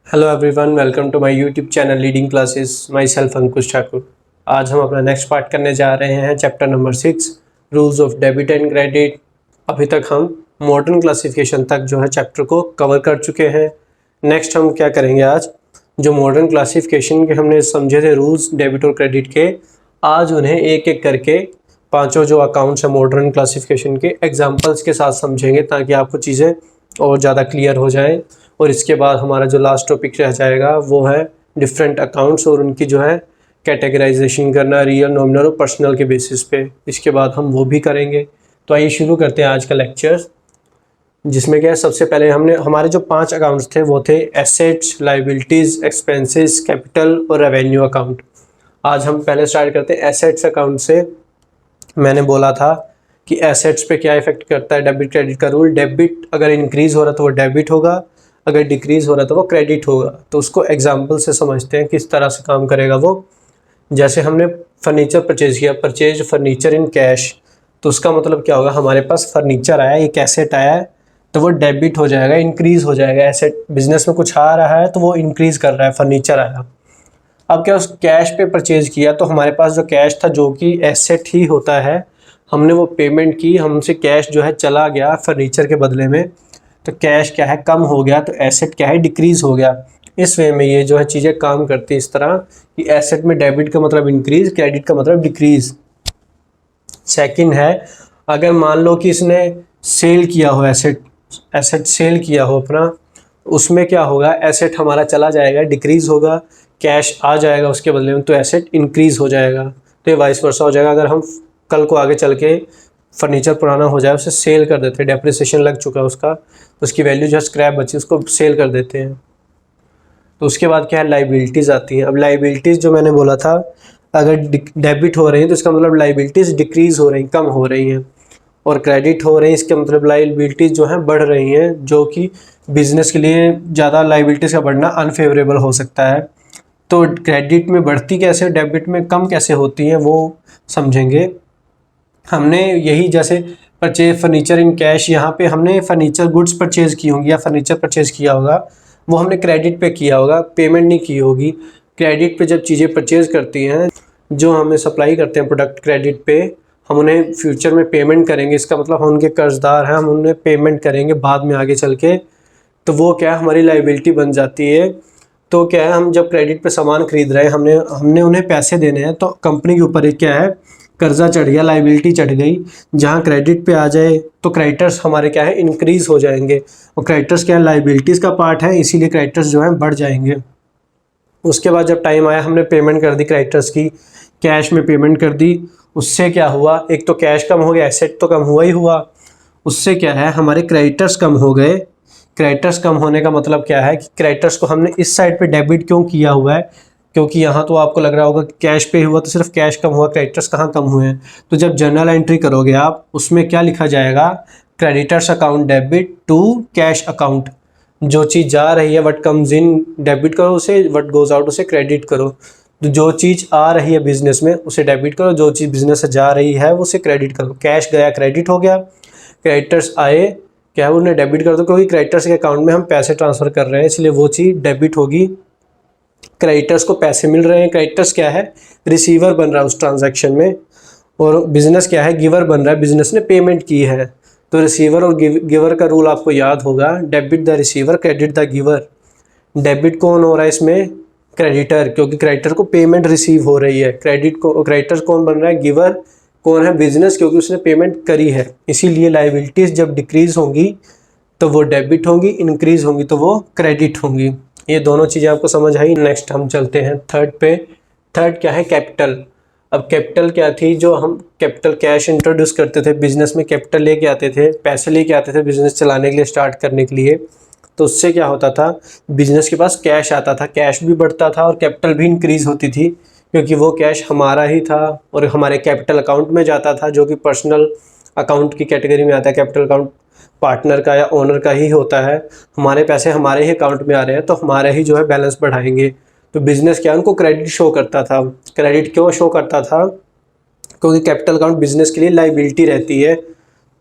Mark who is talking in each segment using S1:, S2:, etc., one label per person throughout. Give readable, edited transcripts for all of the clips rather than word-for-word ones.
S1: Hello everyone, welcome to my YouTube channel leading classes. Myself Ankush Thakur. आज हम अपना next part करने जा रहे हैं chapter number 6, rules of debit and credit. अभी तक हम मॉडर्न क्लासिफिकेशन तक जो है चैप्टर को कवर कर चुके हैं। नेक्स्ट हम क्या करेंगे, आज जो मॉडर्न क्लासिफिकेशन के हमने समझे थे रूल्स डेबिट और क्रेडिट के, आज उन्हें एक एक करके पांचों जो अकाउंट्स हैं मॉडर्न क्लासिफिकेशन के एग्जाम्पल्स के साथ समझेंगे, ताकि आपको चीज़ें और ज़्यादा क्लियर हो जाएं। और इसके बाद हमारा जो लास्ट टॉपिक रह जाएगा वो है डिफरेंट अकाउंट्स और उनकी जो है कैटेगराइजेशन करना रियल, नॉमिनल और पर्सनल के बेसिस पे। इसके बाद हम वो भी करेंगे। तो आइए शुरू करते हैं आज का लेक्चर, जिसमें क्या है, सबसे पहले हमने हमारे जो 5 अकाउंट्स थे वो थे एसेट्स, लाइबिलिटीज़, एक्सपेंसेस, कैपिटल और रेवेन्यू अकाउंट। आज हम पहले स्टार्ट करते हैं एसेट्स अकाउंट से। मैंने बोला था कि एसेट्स पे क्या इफेक्ट करता है डेबिट क्रेडिट का रूल। डेबिट अगर इंक्रीज़ हो रहा तो वो डेबिट होगा, अगर डिक्रीज़ हो रहा तो वो क्रेडिट होगा। तो उसको एग्जांपल से समझते हैं किस तरह से काम करेगा वो। जैसे हमने फर्नीचर परचेज़ किया, परचेज फर्नीचर इन कैश, तो उसका मतलब क्या होगा, हमारे पास फर्नीचर आया, एक एसेट आया है, तो वो डेबिट हो जाएगा, इंक्रीज़ हो जाएगा। एसेट बिजनेस में कुछ आ रहा है तो वो इंक्रीज़ कर रहा है, फर्नीचर आया। अब क्या, उस कैश पे परचेज़ किया तो हमारे पास जो कैश था, जो कि एसेट ही होता है, हमने वो पेमेंट की, हमसे कैश जो है चला गया फर्नीचर के बदले में, तो कैश क्या है कम हो गया, तो एसेट क्या है डिक्रीज़ हो गया। इस वे में ये जो है चीज़ें काम करती है इस तरह कि एसेट में डेबिट का मतलब इंक्रीज़, क्रेडिट का मतलब डिक्रीज़। सेकंड है, अगर मान लो कि इसने सेल किया हो एसेट सेल किया हो अपना, उसमें क्या होगा, एसेट हमारा चला जाएगा, डिक्रीज़ होगा, कैश आ जाएगा उसके बदले में, तो एसेट इंक्रीज़ हो जाएगा। तो ये वाइस वर्सा हो जाएगा। अगर हम कल को आगे चल के फर्नीचर पुराना हो जाए, उसे सेल कर देते हैं, डेप्रिसिएशन लग चुका है उसका, उसकी वैल्यू जो स्क्रैप बची उसको सेल कर देते हैं। तो उसके बाद क्या है, लाइबिलिटीज़ आती हैं। अब लाइबिलिटीज़ जो मैंने बोला था, अगर डेबिट हो रही है तो इसका मतलब लाइबिलिटीज़ डिक्रीज़ हो रही, कम हो रही हैं, और क्रेडिट हो रही है इसका मतलब लाइबिलिटीज़ जो हैं बढ़ रही हैं, जो कि बिज़नेस के लिए ज़्यादा लाइबिलिटीज़ का बढ़ना अनफेवरेबल हो सकता है। तो क्रेडिट में बढ़ती कैसे, डेबिट में कम कैसे होती हैं, वो समझेंगे। हमने यही जैसे परचेज फर्नीचर इन कैश, यहाँ पे हमने फर्नीचर गुड्स परचेज़ की होंगी या फर्नीचर परचेज़ किया होगा, वो हमने क्रेडिट पे किया होगा, पेमेंट नहीं की होगी। क्रेडिट पे जब चीज़ें परचेज़ करती हैं, जो हमें सप्लाई करते हैं प्रोडक्ट, क्रेडिट पे हम उन्हें फ्यूचर में पेमेंट करेंगे, इसका मतलब हम उनके कर्जदार हैं, हम उन्हें पेमेंट करेंगे बाद में आगे चल के, तो वो क्या है हमारी लाइबिलिटी बन जाती है। तो क्या है, हम जब क्रेडिट पे सामान खरीद रहे हैं, हमने उन्हें पैसे देने हैं, तो कंपनी के ऊपर क्या है, कर्जा चढ़ गया, लाइबिलिटी चढ़ गई। जहाँ क्रेडिट पे आ जाए तो क्रेडिटर्स हमारे क्या है इंक्रीज़ हो जाएंगे, और क्रेडिटर्स क्या है लाइबिलिटीज़ का पार्ट है, इसीलिए क्रेडिटर्स जो है बढ़ जाएंगे। उसके बाद जब टाइम आया, हमने पेमेंट कर दी क्रेडिटर्स की, कैश में पेमेंट कर दी, उससे क्या हुआ, एक तो कैश कम हो गया, एसेट तो कम हुआ ही हुआ, उससे क्या है हमारे क्रेडिटर्स कम हो गए। क्रेडिटर्स कम होने का मतलब क्या है कि क्रेडिटर्स को हमने इस साइड पे डेबिट क्यों किया हुआ है, क्योंकि यहाँ तो आपको लग रहा होगा कि कैश पे हुआ तो सिर्फ कैश कम हुआ, क्रेडिटर्स कहाँ कम हुए हैं। तो जब जर्नल एंट्री करोगे आप, उसमें क्या लिखा जाएगा, creditors account debit to cash account. जो चीज़ जा रही है, व्हाट कम्स इन डेबिट करो उसे, व्हाट गोज आउट उसे क्रेडिट करो। तो जो चीज़ आ रही है बिजनेस में उसे डेबिट करो, जो चीज़ बिजनेस से जा रही है उसे क्रेडिट करो। कैश गया क्रेडिट हो गया, क्रेडिटर्स आए क्या है उन्हें डेबिट कर दो, क्योंकि क्रेडिटर्स के अकाउंट में हम पैसे ट्रांसफ़र कर रहे हैं, इसलिए वो चीज़ डेबिट होगी। क्रेडिटर्स को पैसे मिल रहे हैं, क्रेडिटर्स क्या है रिसीवर बन रहा है उस ट्रांजैक्शन में, और बिजनेस क्या है गिवर बन रहा है, बिजनेस ने पेमेंट की है। तो रिसीवर और गिवर का रूल आपको याद होगा, debit the receiver, credit the giver. Debit कौन हो रहा है इसमें, क्रेडिटर, क्योंकि क्रेडिटर को पेमेंट रिसीव हो रही है। क्रेडिटर कौन बन रहा है, गिवर कौन है, बिजनेस, क्योंकि उसने पेमेंट करी है। इसीलिए लाइबिलिटीज़ जब डिक्रीज़ होंगी तो वो डेबिट होंगी, इंक्रीज़ होंगी तो वो क्रेडिट होंगी। ये दोनों चीज़ें आपको समझ आई। नेक्स्ट हम चलते हैं थर्ड पे। थर्ड क्या है, कैपिटल। अब कैपिटल क्या थी, जो हम कैपिटल कैश इंट्रोड्यूस करते थे बिजनेस में, कैपिटल लेके आते थे, पैसे लेके आते थे बिजनेस चलाने के लिए, स्टार्ट करने के लिए। तो उससे क्या होता था, बिजनेस के पास कैश आता था, कैश भी बढ़ता था और कैपिटल भी इंक्रीज़ होती थी, क्योंकि वो कैश हमारा ही था और हमारे कैपिटल अकाउंट में जाता था, जो कि पर्सनल अकाउंट की कैटेगरी में आता है। कैपिटल अकाउंट पार्टनर का या ओनर का ही होता है। हमारे पैसे हमारे ही अकाउंट में आ रहे हैं तो हमारे ही जो है बैलेंस बढ़ाएंगे। तो बिजनेस क्या, उनको क्रेडिट शो करता था। क्रेडिट क्यों शो करता था, क्योंकि कैपिटल अकाउंट बिजनेस के लिए लाइबिलिटी रहती है,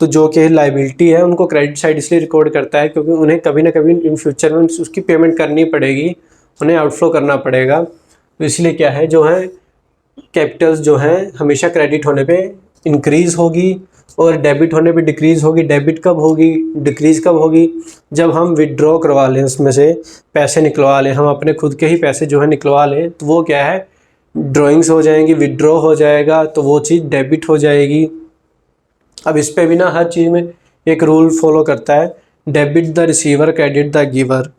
S1: तो जो कि लाइबिलिटी है उनको क्रेडिट साइड इसलिए रिकॉर्ड करता है क्योंकि उन्हें कभी ना कभी इन फ्यूचर में उसकी पेमेंट करनी पड़ेगी, उन्हें आउटफ्लो करना पड़ेगा। तो इसलिए क्या है, जो है कैपिटल्स जो है हमेशा क्रेडिट होने पे इंक्रीज़ होगी और डेबिट होने पे डिक्रीज़ होगी। डेबिट कब होगी, डिक्रीज़ कब होगी, जब हम विड्रॉ करवा लें, उसमें से पैसे निकलवा लें, हम अपने खुद के ही पैसे जो है निकलवा लें, तो वो क्या है ड्राइंग्स हो जाएंगी, विड्रॉ हो जाएगा, तो वो चीज़ डेबिट हो जाएगी। अब इस पे भी ना हर चीज़ में एक रूल फॉलो करता है, debit the receiver credit the giver.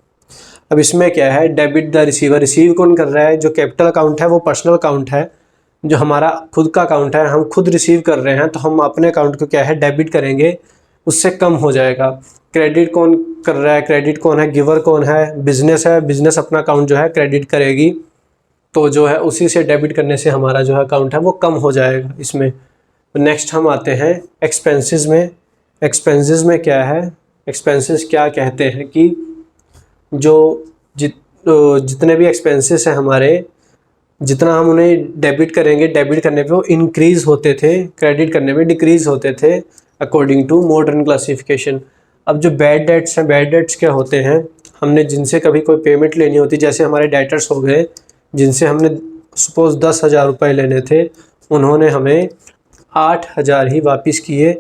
S1: अब इसमें क्या है, डेबिट द रिसीवर, रिसीव कौन कर रहा है, जो कैपिटल अकाउंट है वो पर्सनल अकाउंट है, जो हमारा खुद का अकाउंट है, हम खुद रिसीव कर रहे हैं, तो हम अपने अकाउंट को क्या है डेबिट करेंगे, उससे कम हो जाएगा। क्रेडिट कौन कर रहा है, क्रेडिट कौन है, गिवर कौन है, बिजनेस है, बिजनेस अपना अकाउंट जो है क्रेडिट करेगी, तो जो है उसी से डेबिट करने से हमारा जो है अकाउंट है वो कम हो जाएगा इसमें। तो नेक्स्ट हम आते हैं एक्सपेंसेस में। एक्सपेंसेस में क्या है, एक्सपेंसेस क्या कहते हैं कि जो जितने भी एक्सपेंसेस हैं हमारे, जितना हम उन्हें डेबिट करेंगे, डेबिट करने पे वो इंक्रीज़ होते थे, क्रेडिट करने में डिक्रीज़ होते थे अकॉर्डिंग टू मॉडर्न क्लासिफिकेशन। अब जो बैड डेट्स हैं, बैड डेट्स क्या होते हैं, हमने जिनसे कभी कोई पेमेंट लेनी होती, जैसे हमारे डेटर्स हो गए जिनसे हमने सपोज़ 10,000 रुपये लेने थे, उन्होंने हमें 8,000 ही वापस किए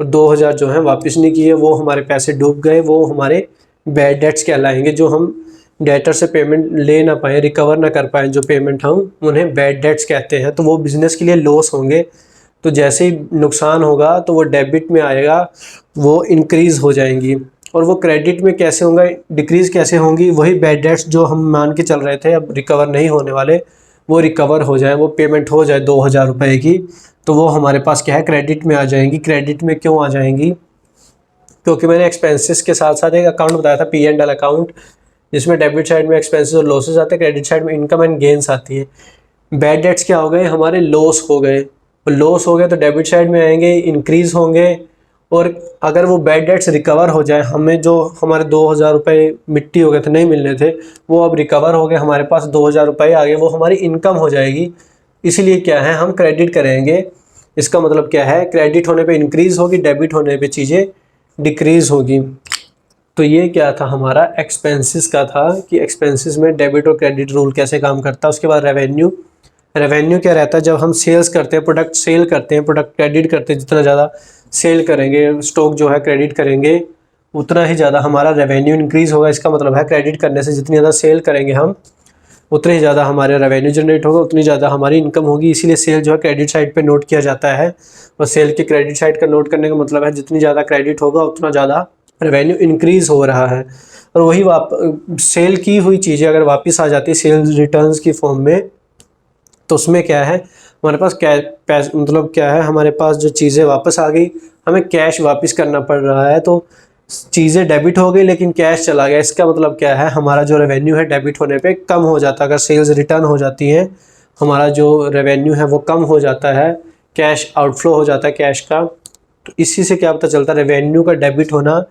S1: और 2,000 जो है वापस नहीं किए, वो हमारे पैसे डूब गए, वो हमारे बैड डेट्स कहलाएंगे। जो हम डेटर से पेमेंट ले ना पाएँ, रिकवर ना कर पाएँ जो पेमेंट, हम उन्हें बैड डेट्स कहते हैं। तो वो बिज़नेस के लिए लॉस होंगे, तो जैसे ही नुकसान होगा तो वो डेबिट में आएगा, वो इंक्रीज़ हो जाएंगी। और वो क्रेडिट में कैसे होंगे, डिक्रीज़ कैसे होंगी, वही बैड डेट्स जो हम मान के चल रहे थे अब रिकवर नहीं होने वाले, वो रिकवर हो जाए, वो पेमेंट हो जाए 2,000 रुपये की, तो वो हमारे पास क्या है क्रेडिट में आ जाएंगी। क्रेडिट में क्यों आ जाएंगी, क्योंकि मैंने एक्सपेंसेस के साथ साथ एक अकाउंट बताया था P&L अकाउंट, जिसमें डेबिट साइड में एक्सपेंसेस और लॉसेस आते हैं, क्रेडिट साइड में इनकम एंड गेन्स आती है। बैड डेट्स क्या हो गए, हमारे लॉस हो गए, लॉस हो गए तो डेबिट साइड में आएंगे, इंक्रीज़ होंगे। और अगर वो बैड डेट्स रिकवर हो जाए, हमें जो हमारे 2,000 रुपये मिट्टी हो गए थे, नहीं मिलने थे, वो अब रिकवर हो गए, हमारे पास 2,000 रुपये आ गए, वो हमारी इनकम हो जाएगी। इसलिए क्या है, हम क्रेडिट करेंगे। इसका मतलब क्या है, क्रेडिट होने पे इंक्रीज़ होगी, डेबिट होने पे चीज़ें डिक्रीज़ होगी। तो ये क्या था हमारा एक्सपेंसेस का था, कि एक्सपेंसेस में डेबिट और क्रेडिट रूल कैसे काम करता है। उसके बाद रेवेन्यू, रेवेन्यू क्या रहता है, जब हम सेल्स करते हैं, प्रोडक्ट सेल करते हैं, प्रोडक्ट क्रेडिट करते हैं, जितना ज़्यादा सेल करेंगे, स्टॉक जो है क्रेडिट करेंगे, उतना ही ज़्यादा हमारा रेवेन्यू इंक्रीज़ होगा। इसका मतलब है क्रेडिट करने से जितनी ज़्यादा सेल करेंगे हम, उतने ही ज़्यादा हमारे रेवेन्यू जनरेट होगा, उतनी ज़्यादा हमारी इनकम होगी। इसीलिए सेल जो है क्रेडिट साइड पे नोट किया जाता है, और सेल के क्रेडिट साइड का नोट करने का मतलब है जितनी ज़्यादा क्रेडिट होगा उतना ज़्यादा रेवेन्यू इंक्रीज़ हो रहा है। और वही सेल की हुई चीज़ें अगर वापस आ जाती है सेल्स रिटर्न्स की फॉर्म में, तो उसमें क्या है हमारे पास मतलब क्या है, हमारे पास जो चीज़ें वापस आ गई, हमें कैश वापस करना पड़ रहा है। तो चीज़ें डेबिट हो गई लेकिन कैश चला गया। इसका मतलब क्या है, हमारा जो रेवेन्यू है डेबिट होने पे कम हो जाता है। अगर सेल्स रिटर्न हो जाती हैं, हमारा जो रेवेन्यू है वो कम हो जाता है, कैश आउटफ्लो हो जाता है कैश का। तो इसी से क्या पता चलता है, रेवेन्यू का डेबिट होना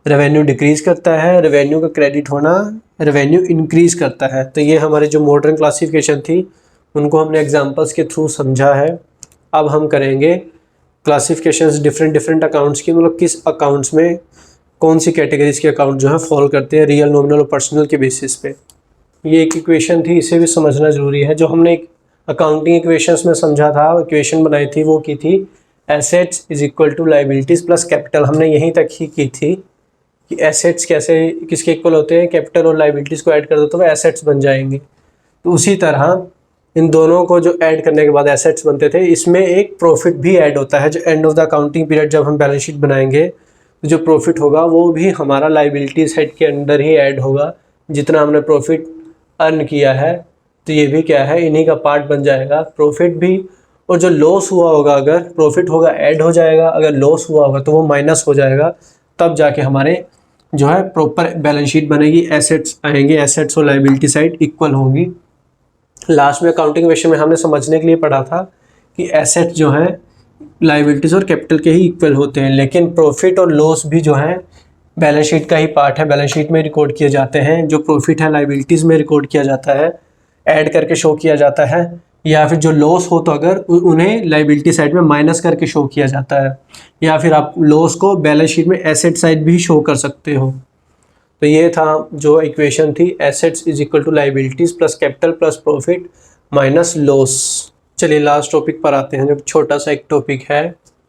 S1: रेवेन्यू डिक्रीज़ करता है, रेवेन्यू का क्रेडिट होना रेवेन्यू इंक्रीज़ करता है। तो ये हमारे जो मॉडर्न क्लासिफिकेशन थी, उनको हमने एग्जांपल्स के थ्रू समझा है। अब हम करेंगे क्लासिफिकेशंस डिफरेंट अकाउंट्स की, मतलब किस अकाउंट्स में कौन सी कैटेगरीज के अकाउंट जो है फॉल करते हैं रियल, नॉमिनल और पर्सनल के बेसिस पे। ये एक इक्वेशन थी, इसे भी समझना ज़रूरी है। जो हमने अकाउंटिंग इक्वेशंस में समझा था, इक्वेशन बनाई थी, वो की थी assets is equal to liabilities plus capital. हमने यहीं तक ही की थी कि एसेट्स कैसे किसके इक्वल होते हैं, कैपिटल और लाइबिलिटीज़ को ऐड कर दो तो वो एसेट्स बन जाएंगे। तो उसी तरह इन दोनों को जो ऐड करने के बाद एसेट्स बनते थे, इसमें एक प्रॉफिट भी ऐड होता है। जो end of the accounting period जब हम बैलेंस शीट बनाएंगे, तो जो प्रॉफिट होगा वो भी हमारा लाइबिलिटी साइड के अंडर ही ऐड होगा। जितना हमने प्रॉफिट अर्न किया है, तो ये भी क्या है, इन्हीं का पार्ट बन जाएगा, प्रॉफिट भी। और जो लॉस हुआ होगा, अगर प्रॉफिट होगा ऐड हो जाएगा, अगर लॉस हुआ होगा तो वो माइनस हो जाएगा। तब जाके हमारे जो है प्रॉपर बैलेंस शीट बनेगी, एसेट्स आएंगे, एसेट्स और लाइबिलिटी साइड इक्वल होंगी। लास्ट में अकाउंटिंग विषय में हमने समझने के लिए पढ़ा था कि एसेट जो है लाइबिलिटीज़ और कैपिटल के ही इक्वल होते हैं, लेकिन प्रॉफिट और लॉस भी जो है बैलेंस शीट का ही पार्ट है, बैलेंस शीट में रिकॉर्ड किए जाते हैं। जो प्रॉफिट है लाइबिलिटीज़ में रिकॉर्ड किया जाता है, ऐड करके शो किया जाता है, या फिर जो लॉस हो तो अगर उन्हें लाइबिलिटी साइड में माइनस करके शो किया जाता है, या फिर आप लॉस को बैलेंस शीट में एसेट साइड भी शो कर सकते हो। तो ये था जो इक्वेशन थी, assets is equal to liabilities plus capital plus profit minus loss. चलिए लास्ट टॉपिक पर आते हैं, जो छोटा सा एक टॉपिक है।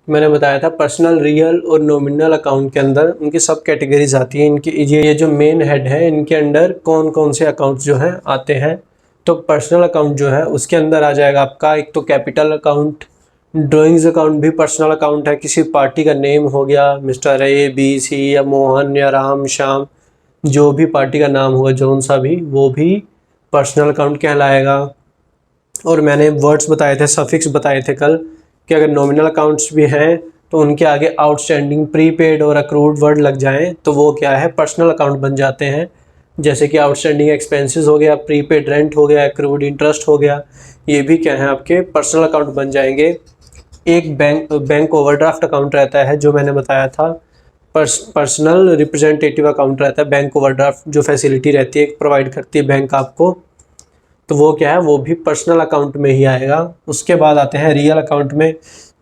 S1: मैंने बताया था पर्सनल, रियल और नॉमिनल अकाउंट के अंदर उनकी सब कैटेगरीज आती हैं। इनकी ये जो मेन हेड है, इनके अंडर कौन कौन से अकाउंट जो हैं आते हैं। तो पर्सनल अकाउंट जो है उसके अंदर आ जाएगा आपका एक तो कैपिटल अकाउंट, ड्राइंग्स अकाउंट भी पर्सनल अकाउंट है, किसी पार्टी का नेम हो गया, मिस्टर ए बी सी या मोहन या राम श्याम, जो भी पार्टी का नाम होगा जौन सा भी, वो भी पर्सनल अकाउंट कहलाएगा। और मैंने वर्ड्स बताए थे, सफिक्स बताए थे कल, कि अगर नॉमिनल अकाउंट्स भी हैं तो उनके आगे आउटस्टैंडिंग, प्रीपेड और अक्रूड वर्ड लग जाएं तो वो क्या है, पर्सनल अकाउंट बन जाते हैं। जैसे कि आउटस्टैंडिंग एक्सपेंसेस हो गया, प्रीपेड रेंट हो गया, अक्रूड इंटरेस्ट हो गया, ये भी क्या है आपके पर्सनल अकाउंट बन जाएंगे। एक बैंक ओवरड्राफ्ट अकाउंट रहता है, जो मैंने बताया था, पर्सनल रिप्रेजेंटेटिव अकाउंट रहता है। बैंक ओवरड्राफ्ट जो फैसिलिटी रहती है प्रोवाइड करती है बैंक आपको, तो वो क्या है, वो भी पर्सनल अकाउंट में ही आएगा। उसके बाद आते हैं रियल अकाउंट में।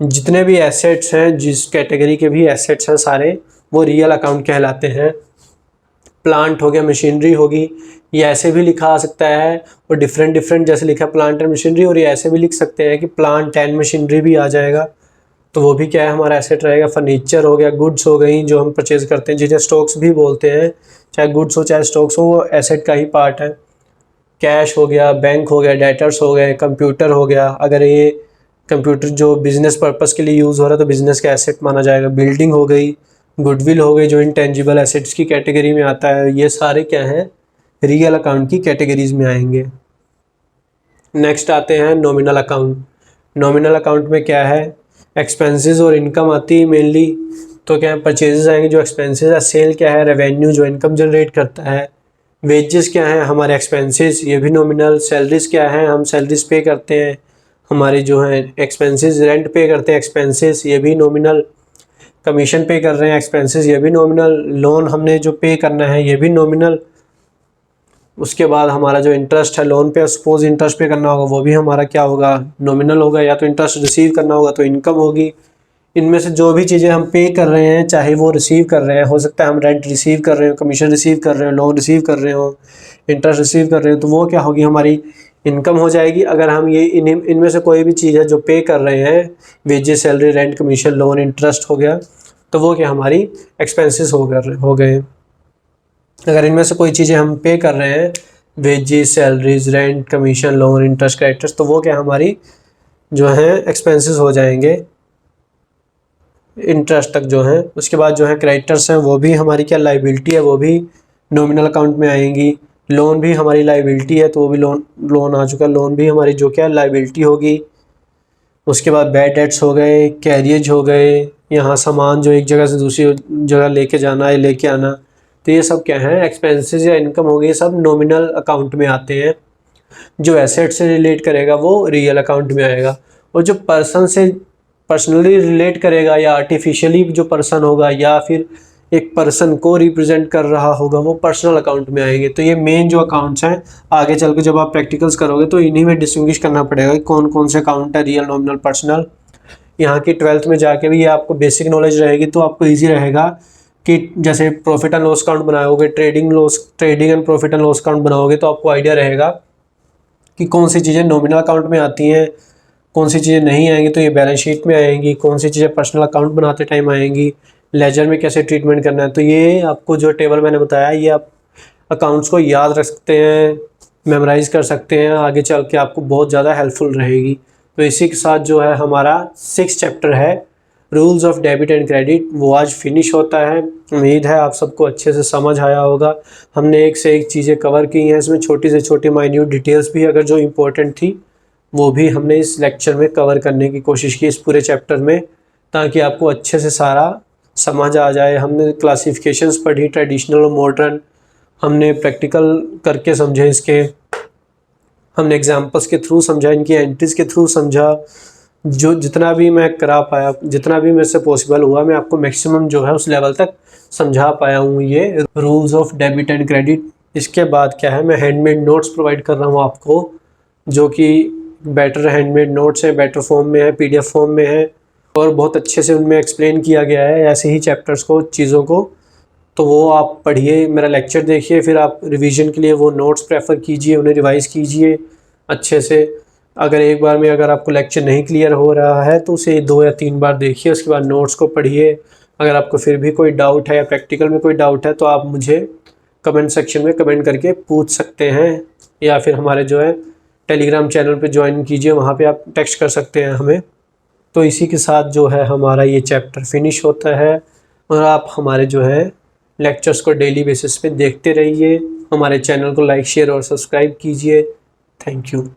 S1: जितने भी एसेट्स हैं, जिस कैटेगरी के भी एसेट्स हैं सारे, वो रियल अकाउंट कहलाते हैं। प्लांट हो गया, मशीनरी होगी, ये ऐसे भी लिखा आ सकता है, और डिफरेंट जैसे लिखा प्लांट एंड मशीनरी, और ये ऐसे भी लिख सकते हैं कि प्लांट एंड मशीनरी भी आ जाएगा, तो वो भी क्या है हमारा एसेट रहेगा। फर्नीचर हो गया, गुड्स हो गई जो हम परचेज करते हैं, जिन्हें स्टॉक्स भी बोलते हैं, चाहे गुड्स हो चाहे स्टॉक्स हो, वो एसेट का ही पार्ट है। कैश हो गया, बैंक हो गया, डेटर्स हो गए, कंप्यूटर हो गया, अगर ये कंप्यूटर जो बिज़नेस पर्पस के लिए यूज़ हो रहा है तो बिज़नेस का एसेट माना जाएगा। बिल्डिंग हो गई, गुडविल हो गई, जो इंटेंजिबल एसेट्स की कैटेगरी में आता है, ये सारे क्या हैं, रियल अकाउंट की कैटेगरीज में आएंगे। नेक्स्ट आते हैं नॉमिनल अकाउंट। नॉमिनल अकाउंट में क्या है, एक्सपेंसेस और इनकम आती है मेनली। तो क्या है, परचेजेस आएंगे जो एक्सपेंसेस है, सेल क्या है, रेवेन्यू जो इनकम जनरेट करता है, वेजेस क्या है हमारे एक्सपेंसेस, ये भी नॉमिनल, सैलरीज क्या है, हम सैलरीज पे करते हैं, हमारे जो है एक्सपेंसेस, रेंट पे करते हैं एक्सपेंसेस, ये भी नॉमिनल, कमीशन पे कर रहे हैं एक्सपेंसेस, ये भी नॉमिनल, लोन हमने जो पे करना है ये भी नॉमिनल। उसके बाद हमारा जो इंटरेस्ट है लोन पे, सपोज इंटरेस्ट पे करना होगा, वो भी हमारा क्या होगा, नॉमिनल होगा। या तो इंटरेस्ट रिसीव करना होगा तो इनकम होगी। इनमें से जो भी चीज़ें हम पे कर रहे हैं, चाहे वो रिसीव कर रहे हैं, हो सकता है हम रेंट रिसीव कर रहे हो, कमीशन रिसीव कर रहे हो, लोन रिसीव कर रहे हो, इंटरेस्ट रिसीव कर रहे हो, तो वो क्या होगी, हमारी इनकम हो जाएगी। अगर हम ये इनमें से कोई भी चीज़ है जो पे कर रहे हैं, wages, salary, rent, commission, loan, interest हो गया, तो वो क्या हमारी एक्सपेंसेस हो गए। अगर इनमें से कोई चीज़ें हम पे कर रहे हैं, wages, salaries, rent, commission, loan, interest, creditors, तो वो क्या हमारी जो है एक्सपेंसेस हो जाएंगे इंटरेस्ट तक जो है। उसके बाद जो है क्रेडिटर्स हैं, वो भी हमारी क्या लाइबिलिटी है, वो भी नॉमिनल अकाउंट में आएंगी। लोन भी हमारी लाइबिलिटी है, तो वो भी लोन आ चुका, लोन भी हमारी जो क्या लाइबिलिटी होगी। उसके बाद बैड डेट्स हो गए, कैरियज हो गए, यहाँ सामान जो एक जगह से दूसरी जगह लेके जाना है, लेके आना, तो ये सब क्या है एक्सपेंसेस या इनकम हो गई, सब नॉमिनल अकाउंट में आते हैं। जो एसेट से रिलेट करेगा वो रियल अकाउंट में आएगा, और जो पर्सन से पर्सनली रिलेट करेगा या आर्टिफिशियली जो पर्सन होगा या फिर एक पर्सन को रिप्रेजेंट कर रहा होगा, वो पर्सनल अकाउंट में आएंगे। तो ये मेन जो अकाउंट्स हैं, आगे चल के जब आप प्रैक्टिकल्स करोगे तो इन्हीं में डिस्टिंग्विश करना पड़ेगा कि कौन कौन से अकाउंट है, रियल, नॉमिनल, पर्सनल। यहाँ की 12th में जाके भी ये आपको बेसिक नॉलेज रहेगी, तो आपको ईजी रहेगा कि जैसे प्रॉफिट एंड लॉस अकाउंट बनाओगे, trading and profit and loss account बनाओगे, तो आपको आइडिया रहेगा कि कौन सी चीज़ें नॉमिनल अकाउंट में आती हैं, कौन सी चीज़ें नहीं आएंगी तो ये बैलेंस शीट में आएंगी, कौन सी चीज़ें पर्सनल अकाउंट बनाते टाइम आएंगी, लेजर में कैसे ट्रीटमेंट करना है। तो ये आपको जो टेबल मैंने बताया, ये आप अकाउंट्स को याद रख सकते हैं, मेमोराइज कर सकते हैं, आगे चल के आपको बहुत ज़्यादा हेल्पफुल रहेगी। तो इसी के साथ जो है हमारा 6th चैप्टर है rules of debit and credit, वो आज फिनिश होता है। उम्मीद है आप सबको अच्छे से समझ आया होगा। हमने एक से एक चीज़ें कवर की हैं, इसमें छोटी से छोटी माइन्यूट डिटेल्स भी अगर जो इम्पोर्टेंट थी वो भी हमने इस लेक्चर में कवर करने की कोशिश की, इस पूरे चैप्टर में, ताकि आपको अच्छे से सारा समझ आ जाए। हमने क्लासिफिकेशंस पढ़ी, ट्रेडिशनल और मॉडर्न, हमने प्रैक्टिकल करके समझे इसके, हमने एग्जांपल्स के थ्रू समझा, इनकी एंट्रीज के थ्रू समझा। जो जितना भी मैं करा पाया, जितना भी मेरे से पॉसिबल हुआ, मैं आपको मैक्सिमम जो है उस लेवल तक समझा पाया हूँ ये rules of debit and credit. इसके बाद क्या है, मैं हैंडमेड नोट्स प्रोवाइड कर रहा हूँ आपको, जो कि बेटर हैंडमेड नोट्स हैं, बेटर फॉर्म में है, PDF फॉर्म में है और बहुत अच्छे से उनमें एक्सप्लेन किया गया है ऐसे ही चैप्टर्स को, चीज़ों को। तो वो आप पढ़िए, मेरा लेक्चर देखिए, फिर आप रिवीजन के लिए वो नोट्स प्रेफर कीजिए, उन्हें रिवाइज़ कीजिए अच्छे से। अगर एक बार में अगर आपको लेक्चर नहीं क्लियर हो रहा है तो उसे 2 या 3 बार देखिए, उसके बाद नोट्स को पढ़िए। अगर आपको फिर भी कोई डाउट है या प्रैक्टिकल में कोई डाउट है तो आप मुझे कमेंट सेक्शन में कमेंट करके पूछ सकते हैं, या फिर हमारे जो है टेलीग्राम चैनल पे ज्वाइन कीजिए, वहाँ पे आप टेक्स्ट कर सकते हैं हमें। तो इसी के साथ जो है हमारा ये चैप्टर फिनिश होता है और आप हमारे जो है लेक्चर्स को डेली बेसिस पे देखते रहिए। हमारे चैनल को लाइक, शेयर और सब्सक्राइब कीजिए। Thank you.